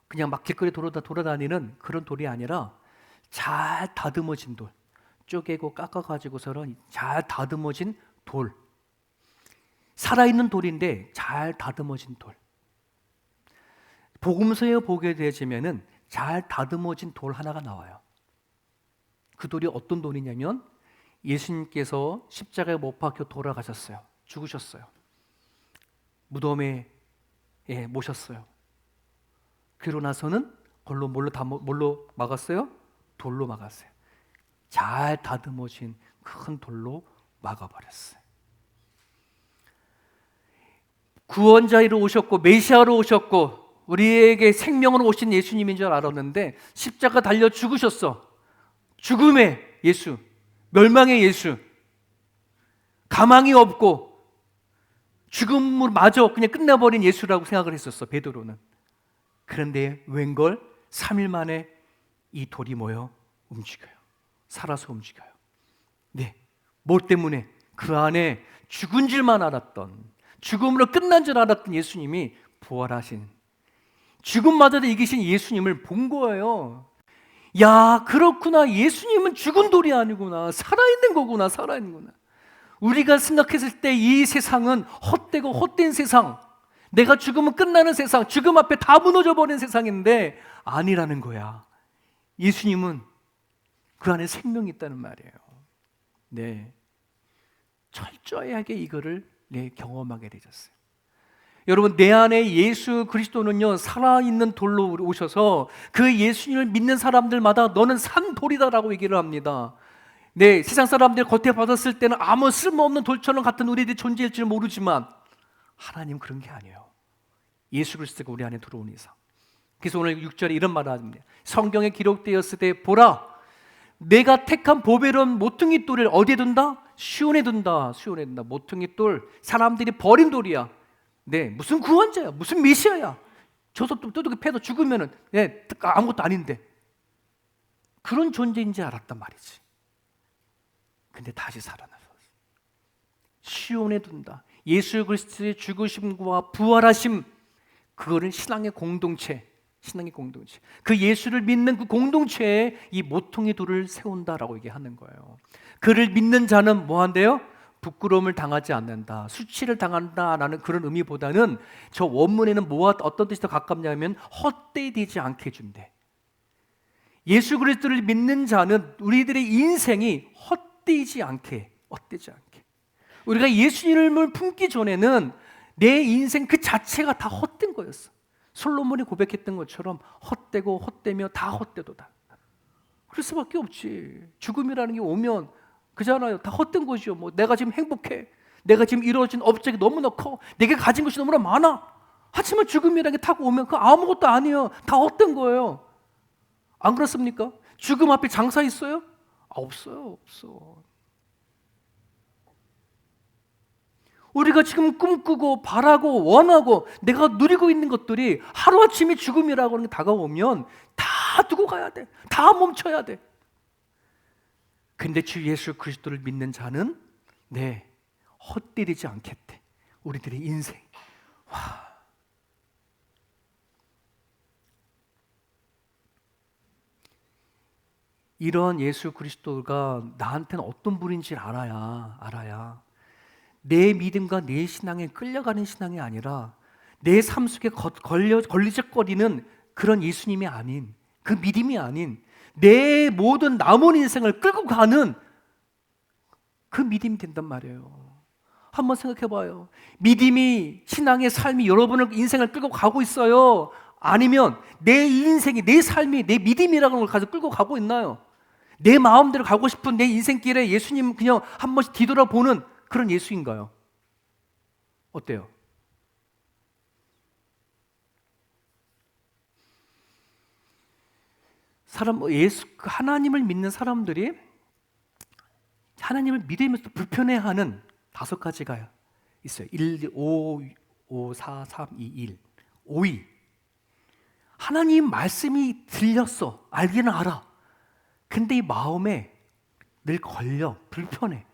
그냥 막 길거리에 돌아다니는 그런 돌이 아니라 잘 다듬어진 돌. 쪼개고 깎아가지고서는 잘 다듬어진 돌. 살아있는 돌인데 잘 다듬어진 돌. 복음서에 보게 되지면은 잘 다듬어진 돌 하나가 나와요. 그 돌이 어떤 돌이냐면 예수님께서 십자가에 못 박혀 돌아가셨어요. 죽으셨어요. 무덤에 모셨어요. 그러고 나서는 뭘로 막았어요? 돌로 막았어요. 잘 다듬어진 큰 돌로 막아버렸어요. 구원자로 오셨고 메시아로 오셨고 우리에게 생명으로 오신 예수님인 줄 알았는데 십자가 달려 죽으셨어. 죽음의 예수, 멸망의 예수, 가망이 없고 죽음으로 마저 그냥 끝나버린 예수라고 생각을 했었어, 베드로는. 그런데 웬걸 3일 만에 이 돌이 모여 움직여요. 살아서 움직여요. 네, 뭐 때문에? 그 안에 죽은 줄만 알았던, 죽음으로 끝난 줄 알았던 예수님이 부활하신, 죽음마저도 이기신 예수님을 본 거예요. 야, 그렇구나. 예수님은 죽은 돌이 아니구나. 살아있는 거구나. 살아있는구나. 우리가 생각했을 때 이 세상은 헛되고 헛된 세상, 내가 죽으면 끝나는 세상, 죽음 앞에 다 무너져 버린 세상인데 아니라는 거야. 예수님은 그 안에 생명이 있다는 말이에요. 네, 철저하게 이거를 경험하게 되셨어요. 여러분, 내 안에 예수 그리스도는요 살아있는 돌로 오셔서 그 예수님을 믿는 사람들마다 너는 산돌이다라고 얘기를 합니다. 네, 세상 사람들 겉에 받았을 때는 아무 쓸모없는 돌처럼 같은 우리들이 존재할지 모르지만 하나님 그런 게 아니에요. 예수 그리스도가 우리 안에 들어오는 이상. 그래서 오늘 6절에 이런 말을 합니다. 성경에 기록되었을 때 보라, 내가 택한 보배로운 모퉁이 돌을 어디에 둔다? 시온에 둔다. 시온에 둔다. 모퉁이 돌, 사람들이 버린 돌이야. 네, 무슨 구원자야, 무슨 메시아야. 저서 뚜둑이 패도 죽으면은 아무것도 아닌데 그런 존재인지 알았단 말이지. 근데 다시 살아나서 시온에 둔다. 예수 그리스도의 죽으심과 부활하심, 그거를 신앙의 공동체, 그 예수를 믿는 그 공동체에 이 모퉁이 돌을 세운다라고 얘기하는 거예요. 그를 믿는 자는 뭐 한대요? 부끄러움을 당하지 않는다, 수치를 당한다라는 그런 의미보다는 저 원문에는 어떤 뜻이 더 가깝냐면 헛되이 되지 않게 해준대. 예수 그리스도를 믿는 자는 우리들의 인생이 헛되지 않게. 우리가 예수님을 품기 전에는 내 인생 그 자체가 다 헛된 거였어. 솔로몬이 고백했던 것처럼 헛되고 헛되며 다 헛되도다. 그럴 수밖에 없지. 죽음이라는 게 오면 그잖아요. 다 헛된 것이요. 뭐 내가 지금 행복해, 내가 지금 이루어진 업적이 너무나 커, 내게 가진 것이 너무나 많아. 하지만 죽음이라는 게 타고 오면 그 아무것도 아니에요. 다 헛된 거예요. 안 그렇습니까? 죽음 앞에 장사 있어요? 없어요. 우리가 지금 꿈꾸고 바라고 원하고 내가 누리고 있는 것들이 하루아침에 죽음이라고 하는 게 다가오면 다 두고 가야 돼. 다 멈춰야 돼. 근데 주 예수 그리스도를 믿는 자는 헛되지 않겠대. 우리들의 인생. 와. 이런 예수 그리스도가 나한테는 어떤 분인지를 알아야 내 믿음과 내 신앙에 끌려가는 신앙이 아니라 내 삶 속에 걸리적거리는 그런 예수님이 아닌, 그 믿음이 아닌 내 모든 남은 인생을 끌고 가는 그 믿음이 된단 말이에요. 한번 생각해 봐요. 믿음이, 신앙의 삶이 여러분의 인생을 끌고 가고 있어요? 아니면 내 인생이, 내 삶이 내 믿음이라는 걸 가지고 끌고 가고 있나요? 내 마음대로 가고 싶은 내 인생길에 예수님 그냥 한 번씩 뒤돌아보는 그런 예수인가요? 어때요? 하나님을 믿는 사람들이 하나님을 믿으면서 불편해하는 5가지가 있어요. 5, 4, 3, 2, 1. 5위. 하나님 말씀이 들렸어. 알기는 알아. 근데 이 마음에 늘 걸려. 불편해.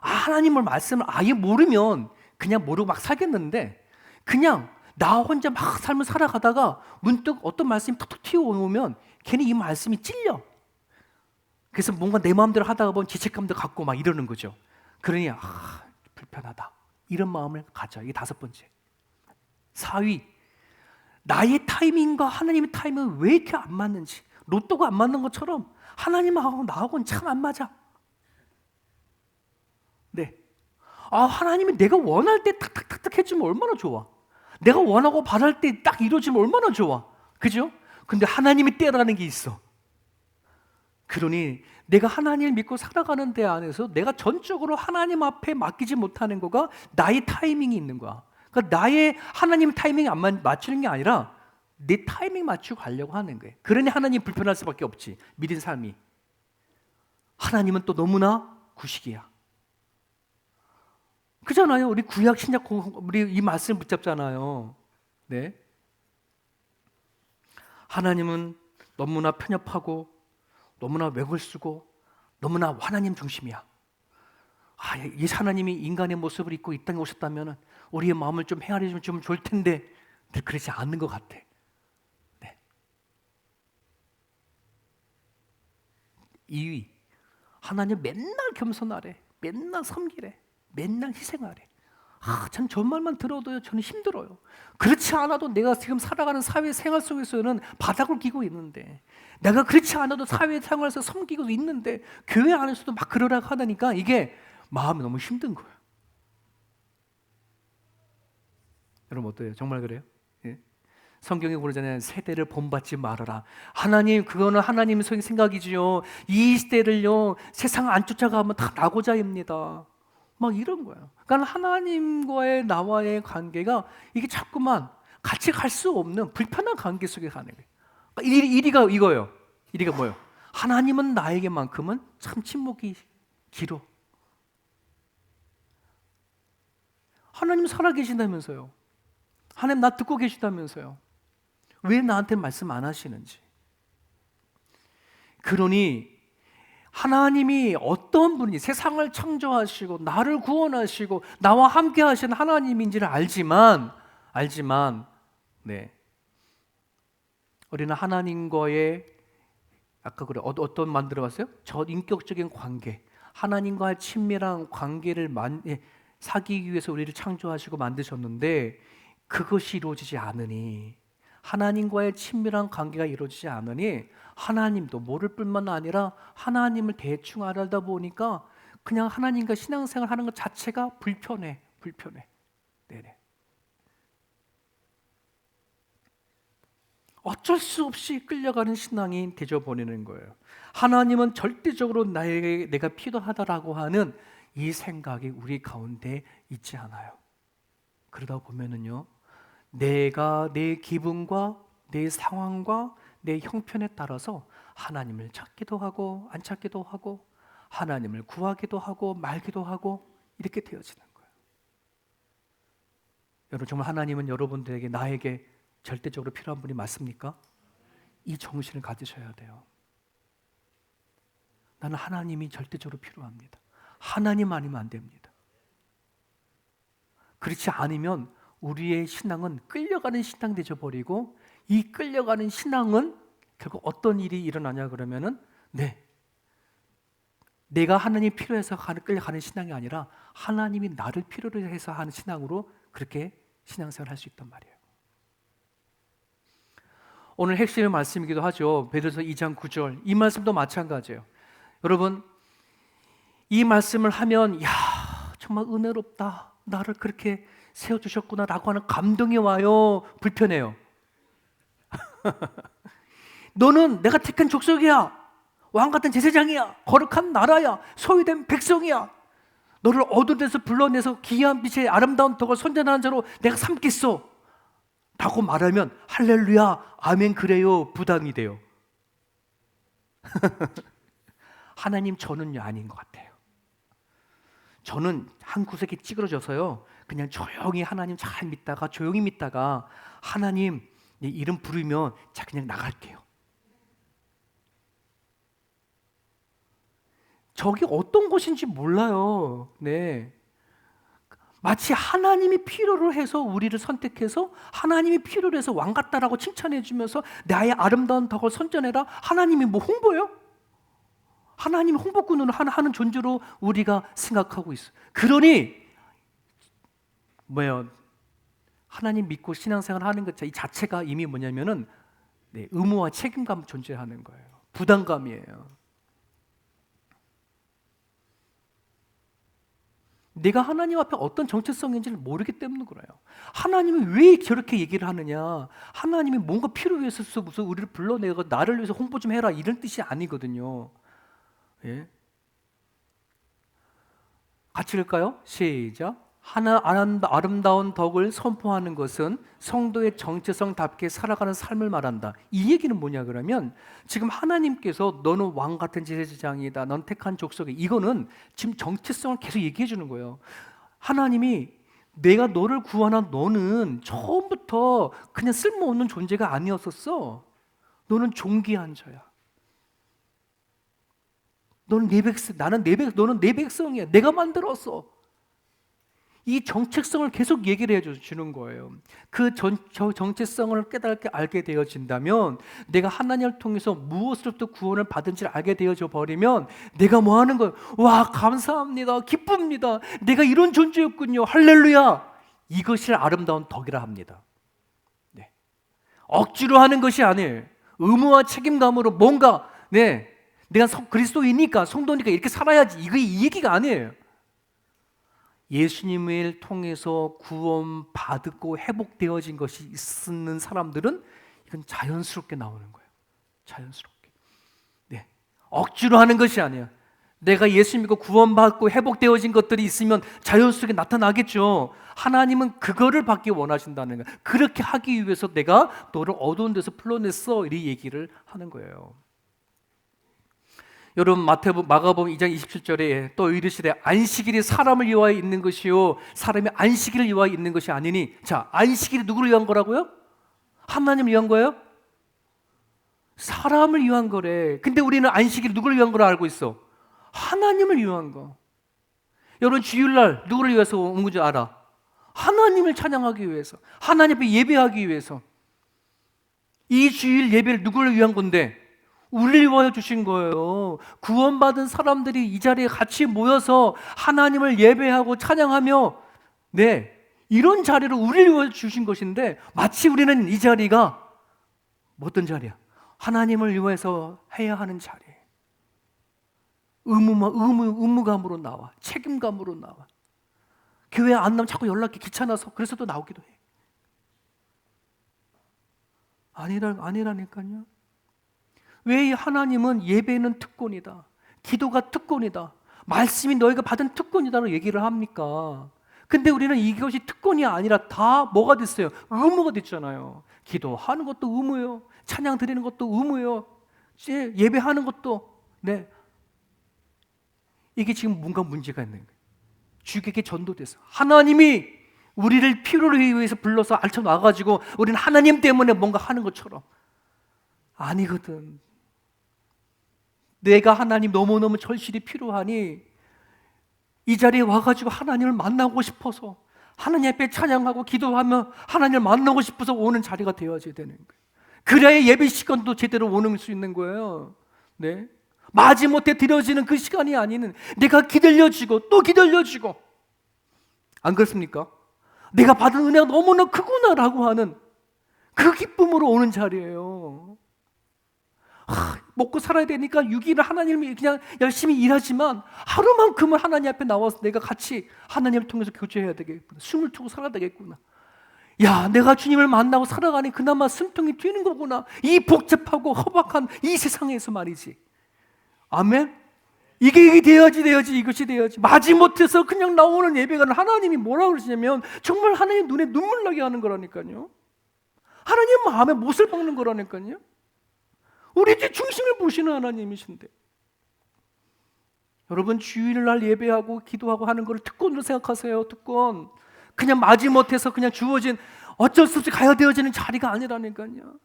하나님의 말씀을 아예 모르면 그냥 모르고 막 살겠는데, 그냥 나 혼자 막 삶을 살아가다가 문득 어떤 말씀이 툭툭 튀어오면 괜히 이 말씀이 찔려. 그래서 뭔가 내 마음대로 하다가 보면 죄책감도 갖고 막 이러는 거죠. 그러니 불편하다, 이런 마음을 가져. 이게 5번째. 4위, 나의 타이밍과 하나님의 타이밍은 왜 이렇게 안 맞는지, 로또가 안 맞는 것처럼 하나님하고 나하고는 참 안 맞아. 네. 하나님이 내가 원할 때 탁탁탁탁 해주면 얼마나 좋아. 내가 원하고 바랄 때 딱 이루어지면 얼마나 좋아. 그죠? 근데 하나님이 때라는 게 있어. 그러니 내가 하나님을 믿고 살아가는 데 안에서 내가 전적으로 하나님 앞에 맡기지 못하는 거가 나의 타이밍이 있는 거야. 그러니까 나의 하나님 타이밍이 안 맞추는 게 아니라 내 타이밍 맞추고 가려고 하는 거예요. 그러니 하나님 불편할 수밖에 없지. 믿은 삶이. 하나님은 또 너무나 구식이야. 그잖아요. 우리 구약 신약 우리 이 말씀 붙잡잖아요. 네. 하나님은 너무나 편협하고 너무나 외골 쓰고 너무나 하나님 중심이야. 이 하나님이 인간의 모습을 입고 이 땅에 오셨다면 우리의 마음을 좀 헤아려 주면 좋을 텐데 늘 그렇지 않는 것 같아. 네. 2위, 하나님 맨날 겸손하래, 맨날 섬기래, 맨날 희생하래. 참 저 말만 들어도요, 저는 힘들어요. 그렇지 않아도 내가 지금 살아가는 사회 생활 속에서는 바닥을 끼고 있는데, 내가 그렇지 않아도 사회 생활에서 섬기고 있는데, 교회 안에서도 막 그러라고 하다니까 이게 마음이 너무 힘든 거예요. 여러분 어때요? 정말 그래요? 예? 성경에 그러잖아요. 세대를 본받지 말아라. 하나님, 그거는 하나님의 생각이지요. 이 시대를요, 세상 안 쫓아가면 다 나고자입니다. 막 이런 거예요. 그러니까 하나님과의 나와의 관계가 이게 자꾸만 같이 갈 수 없는 불편한 관계 속에 가는 거예요. 그러니까 1위가 이거예요. 1위가 뭐예요? 하나님은 나에게만큼은 참 침묵이 길어. 하나님 살아계신다면서요. 하나님 나 듣고 계시다면서요. 왜 나한테 말씀 안 하시는지. 그러니 하나님이 어떤 분이 세상을 창조하시고 나를 구원하시고 나와 함께 하신 하나님인지를 알지만 네. 우리는 하나님과의 아까 그래 어떤 만들어봤어요? 저인격적인 관계, 하나님과의 친밀한 관계를 사귀기 위해서 우리를 창조하시고 만드셨는데 그것이 이루어지지 않으니, 하나님과의 친밀한 관계가 이루어지지 않으니 하나님도 모를 뿐만 아니라 하나님을 대충 알다 보니까 그냥 하나님과 신앙생활 하는 것 자체가 불편해. 네네. 어쩔 수 없이 끌려가는 신앙이 되어버리는 거예요. 하나님은 절대적으로 내가 필요하다라고 하는 이 생각이 우리 가운데 있지 않아요. 그러다 보면은요, 내가 내 기분과 내 상황과 내 형편에 따라서 하나님을 찾기도 하고 안 찾기도 하고 하나님을 구하기도 하고 말기도 하고 이렇게 되어지는 거예요. 여러분, 정말 하나님은 여러분들에게 나에게 절대적으로 필요한 분이 맞습니까? 이 정신을 가지셔야 돼요. 나는 하나님이 절대적으로 필요합니다. 하나님 아니면 안 됩니다. 그렇지 않으면 우리의 신앙은 끌려가는 신앙 되어버리고, 이 끌려가는 신앙은 결국 어떤 일이 일어나냐 그러면은 내가 하나님이 필요해서 끌려가는 신앙이 아니라 하나님이 나를 필요로 해서 하는 신앙으로 그렇게 신앙생활을 할 수 있단 말이에요. 오늘 핵심의 말씀이기도 하죠. 베드로서 2장 9절, 이 말씀도 마찬가지예요. 여러분, 이 말씀을 하면 정말 은혜롭다, 나를 그렇게 세워주셨구나 라고 하는 감동이 와요? 불편해요? 너는 내가 택한 족속이야, 왕같은 제사장이야, 거룩한 나라야, 소유된 백성이야, 너를 어두운 데서 불러내서 기이한 빛의 아름다운 덕을 선전하는 자로 내가 삼겠소 라고 말하면 할렐루야, 아멘, 그래요, 부담이 돼요. 하나님 저는요 아닌 것 같아요. 저는 한 구석에 찌그러져서요 그냥 조용히 하나님 잘 믿다가 조용히 믿다가 하나님 이름 부르면 자 그냥 나갈게요. 저기 어떤 곳인지 몰라요. 네. 마치 하나님이 필요로 해서 우리를 선택해서 하나님이 필요로 해서 왕 같다라고 칭찬해 주면서 나의 아름다운 덕을 선전해라. 하나님이 뭐 홍보요? 하나님 홍보꾼으로 하는 존재로 우리가 생각하고 있어요. 그러니 뭐예요? 하나님 믿고 신앙생활 하는 것 이 자체가 이미 뭐냐면은 의무와 책임감 존재하는 거예요. 부담감이에요. 내가 하나님 앞에 어떤 정체성인지를 모르기 때문에 그래요. 하나님이 왜 저렇게 얘기를 하느냐? 하나님이 뭔가 필요해서 무슨 우리를 불러내고 나를 위해서 홍보 좀 해라 이런 뜻이 아니거든요. 예? 같이 읽을까요? 시작. 하나 아름다운 덕을 선포하는 것은 성도의 정체성답게 살아가는 삶을 말한다. 이 얘기는 뭐냐 그러면 지금 하나님께서 너는 왕 같은 제사장이다. 넌 택한 족속이 이거는 지금 정체성을 계속 얘기해 주는 거예요. 하나님이 내가 너를 구원한 너는 처음부터 그냥 쓸모없는 존재가 아니었었어. 너는 존귀한 자야. 너는 내 백성, 너는 내 백성이야. 내가 만들었어. 이 정체성을 계속 얘기를 해주는 거예요. 그 정체성을 깨닫게 알게 되어진다면 내가 하나님을 통해서 무엇으로부터 구원을 받은지를 알게 되어져 버리면 내가 뭐 하는 거예요? 와 감사합니다. 기쁩니다. 내가 이런 존재였군요. 할렐루야. 이것이 아름다운 덕이라 합니다. 네. 억지로 하는 것이 아니에요. 의무와 책임감으로 뭔가 내가 그리스도이니까 성도니까 이렇게 살아야지 이게 이 얘기가 아니에요. 예수님을 통해서 구원받고 회복되어진 것이 있는 사람들은 이건 자연스럽게 나오는 거예요. 자연스럽게. 네. 억지로 하는 것이 아니에요. 내가 예수 믿고 구원받고 회복되어진 것들이 있으면 자연스럽게 나타나겠죠. 하나님은 그거를 받기 원하신다는 거예요. 그렇게 하기 위해서 내가 너를 어두운 데서 불러냈어. 이 얘기를 하는 거예요. 여러분 마가복음 2장 27절에 또 이르시되 안식일이 사람을 위하여 있는 것이요 사람이 안식일을 위하여 있는 것이 아니니 자 안식일이 누구를 위한 거라고요? 하나님을 위한 거예요? 사람을 위한 거래. 근데 우리는 안식일이 누구를 위한 거라 알고 있어? 하나님을 위한 거. 여러분 주일날 누구를 위해서 온 건지 알아? 하나님을 찬양하기 위해서 하나님 앞에 예배하기 위해서. 이 주일 예배를 누구를 위한 건데? 우리를 위하여 주신 거예요. 구원받은 사람들이 이 자리에 같이 모여서 하나님을 예배하고 찬양하며 이런 자리를 우리를 위하여 주신 것인데 마치 우리는 이 자리가 어떤 자리야? 하나님을 위해서 해야 하는 자리. 의무감으로 나와. 책임감으로 나와. 교회 안 나면 자꾸 연락이 귀찮아서 그래서 또 나오기도 해. 아니라니까요. 왜 하나님은 예배는 특권이다. 기도가 특권이다. 말씀이 너희가 받은 특권이다라고 얘기를 합니까? 근데 우리는 이것이 특권이 아니라 다 뭐가 됐어요? 의무가 됐잖아요. 기도하는 것도 의무예요. 찬양 드리는 것도 의무예요. 예배하는 것도 이게 지금 뭔가 문제가 있는 거예요. 주객에 전도돼서 하나님이 우리를 필요로 위해서 불러서 알쳐 놔가지고 우리는 하나님 때문에 뭔가 하는 것처럼 아니거든. 내가 하나님 너무너무 절실히 필요하니 이 자리에 와가지고 하나님을 만나고 싶어서 하나님 앞에 찬양하고 기도하며 하나님을 만나고 싶어서 오는 자리가 되어져야 되는 거예요. 그래야 예배 시간도 제대로 오는 수 있는 거예요. 마지못해 드려지는 그 시간이 아니는 내가 기다려지고 또 기다려지고 안 그렇습니까? 내가 받은 은혜가 너무나 크구나라고 하는 그 기쁨으로 오는 자리예요. 먹고 살아야 되니까 6일을 하나님을 그냥 열심히 일하지만 하루만큼은 하나님 앞에 나와서 내가 같이 하나님을 통해서 교제해야 되겠구나. 숨을 트고 살아야 되겠구나. 야, 내가 주님을 만나고 살아가니 그나마 숨통이 튀는 거구나. 이 복잡하고 허박한 이 세상에서 말이지. 아멘? 이게 돼야지 이것이 돼야지. 마지못해서 그냥 나오는 예배가 하나님이 뭐라고 그러시냐면 정말 하나님 눈에 눈물 나게 하는 거라니까요. 하나님 마음에 못을 박는 거라니까요. 우리 제 중심을 보시는 하나님이신데, 여러분 주일날 예배하고 기도하고 하는 걸 특권으로 생각하세요. 특권. 그냥 마지못해서 그냥 주어진 어쩔 수 없이 가야 되어지는 자리가 아니라니까요.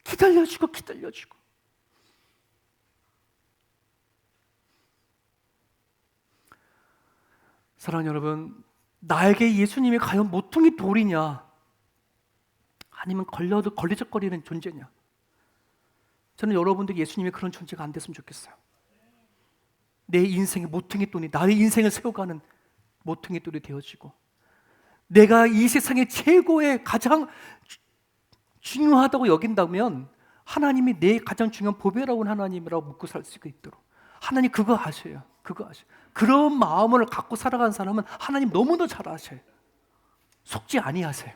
기다려주고 기다려주고. 사랑하는 여러분, 나에게 예수님이 과연 모퉁이 돌이냐, 아니면 걸리적거리는 존재냐? 저는 여러분들이 예수님이 그런 존재가 안 됐으면 좋겠어요. 내 인생의 모퉁이 돌이, 나의 인생을 세워가는 모퉁이 돌이 되어지고, 내가 이 세상의 최고의 가장 중요하다고 여긴다면 하나님이 내 가장 중요한 보배라고 하나님이라고 묻고 살 수 있도록, 하나님 그거 아셔요. 그거 아셔요. 그런 마음을 갖고 살아가는 사람은 하나님 너무나 잘 아셔요. 속지 아니하세요.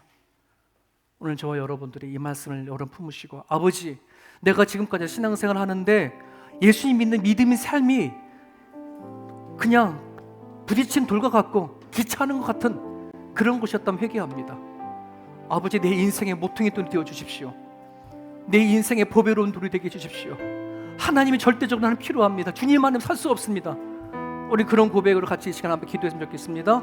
오늘 저와 여러분들이 이 말씀을 여러분 품으시고, 아버지, 내가 지금까지 신앙생활을 하는데 예수님 믿는 믿음의 삶이 그냥 부딪힌 돌과 같고 기차하는 것 같은 그런 것이었다면 회개합니다. 아버지, 내 인생의 모퉁이 돌이 되어 주십시오. 내 인생의 보배로운 돌이 되게 해주십시오. 하나님이 절대적으로 나는 필요합니다. 주님 안에 살 수 없습니다. 우리 그런 고백으로 같이 이 시간 한번 기도했으면 좋겠습니다.